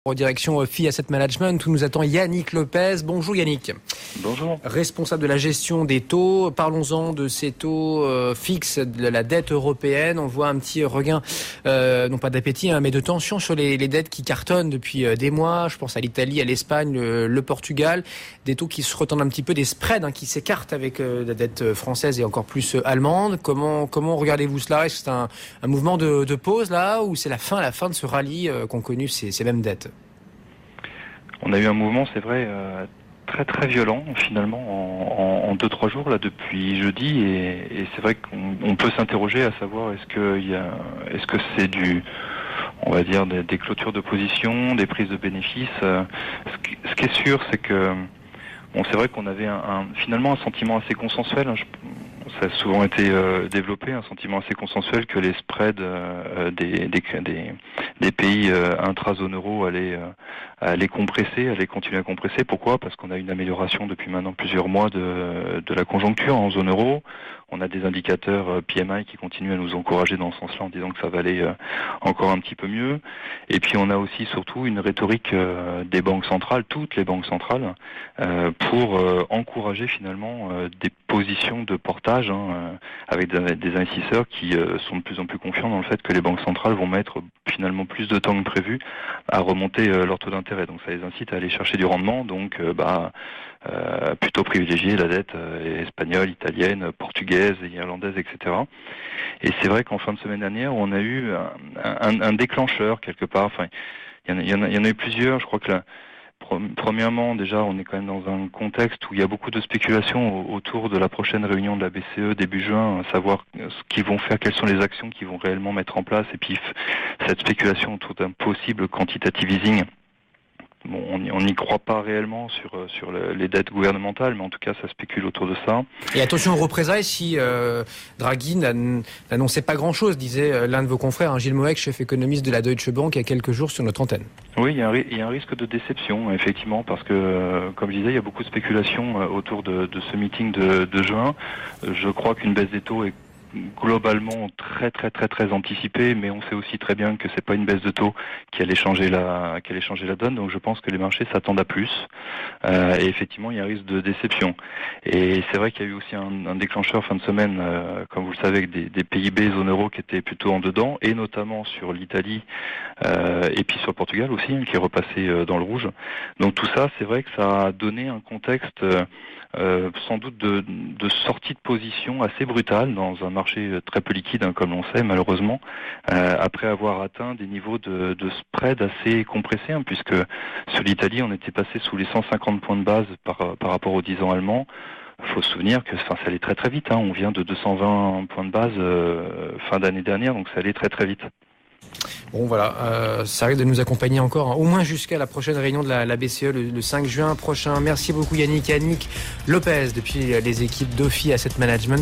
En direction FI Asset Management, où nous attend Yannick Lopez. Bonjour Yannick. Bonjour. Responsable de la gestion des taux. Parlons-en de ces taux fixes de la dette européenne. On voit un petit regain, non pas d'appétit, mais de tension sur les dettes qui cartonnent depuis des mois. Je pense à l'Italie, à l'Espagne, le Portugal. Des taux qui se retendent un petit peu, des spreads qui s'écartent avec la dette française et encore plus allemande. Comment regardez-vous cela? Est-ce que c'est un mouvement de pause là, ou c'est la fin de ce rallye qu'ont connu ces mêmes dettes? On a eu un mouvement, c'est vrai, très très violent finalement en 2-3 jours là depuis jeudi, et c'est vrai qu'on peut s'interroger à savoir est-ce que c'est on va dire des clôtures de position, des prises de bénéfices. Ce qui est sûr, c'est que c'est vrai qu'on avait finalement un sentiment assez consensuel. Ça a souvent été développé, un sentiment assez consensuel que les spreads des pays intra-zone euro allaient continuer à compresser. Pourquoi ? Parce qu'on a une amélioration depuis maintenant plusieurs mois de la conjoncture en zone euro. On a des indicateurs PMI qui continuent à nous encourager dans ce sens-là en disant que ça va aller encore un petit peu mieux. Et puis on a aussi surtout une rhétorique des banques centrales, toutes les banques centrales, pour encourager finalement des positions de portage avec des investisseurs qui sont de plus en plus confiants dans le fait que les banques centrales vont mettre finalement plus de temps que prévu à remonter leur taux d'intérêt. Donc ça les incite à aller chercher du rendement, donc plutôt privilégier la dette espagnole, italienne, portugaise, irlandaise, etc. Et c'est vrai qu'en fin de semaine dernière, on a eu un déclencheur quelque part. Enfin, il y en a eu plusieurs. Je crois que premièrement, déjà, on est quand même dans un contexte où il y a beaucoup de spéculation autour de la prochaine réunion de la BCE début juin, à savoir ce qu'ils vont faire, quelles sont les actions qu'ils vont réellement mettre en place, et puis cette spéculation autour d'un possible quantitative easing. Bon, on n'y croit pas réellement sur les dettes gouvernementales, mais en tout cas, ça spécule autour de ça. Et attention aux représailles si Draghi n'annonçait pas grand-chose, disait l'un de vos confrères, Gilles Moek, chef économiste de la Deutsche Bank, il y a quelques jours sur notre antenne. Oui, il y a un risque de déception, effectivement, parce que, comme je disais, il y a beaucoup de spéculation autour de ce meeting de juin. Je crois qu'une baisse des taux est globalement très très très très anticipé, mais on sait aussi très bien que c'est pas une baisse de taux qui allait changer la donne. Donc je pense que les marchés s'attendent à plus, et effectivement il y a un risque de déception. Et c'est vrai qu'il y a eu aussi un déclencheur fin de semaine, comme vous le savez, avec des PIB zone euro qui étaient plutôt en dedans, et notamment sur l'Italie et puis sur le Portugal aussi, qui est repassé dans le rouge. Donc tout ça, c'est vrai que ça a donné un contexte sans doute de sortie de position assez brutale dans un marché très peu liquide, comme l'on sait malheureusement, après avoir atteint des niveaux de spread assez compressés, puisque sur l'Italie on était passé sous les 150 points de base par rapport aux 10 ans allemands. Il faut se souvenir que ça allait très très vite, on vient de 220 points de base fin d'année dernière, donc ça allait très très vite. Bon voilà, ça risque de nous accompagner encore, au moins jusqu'à la prochaine réunion de la BCE le 5 juin prochain. Merci beaucoup Yannick Lopez depuis les équipes d'OFI Asset Management.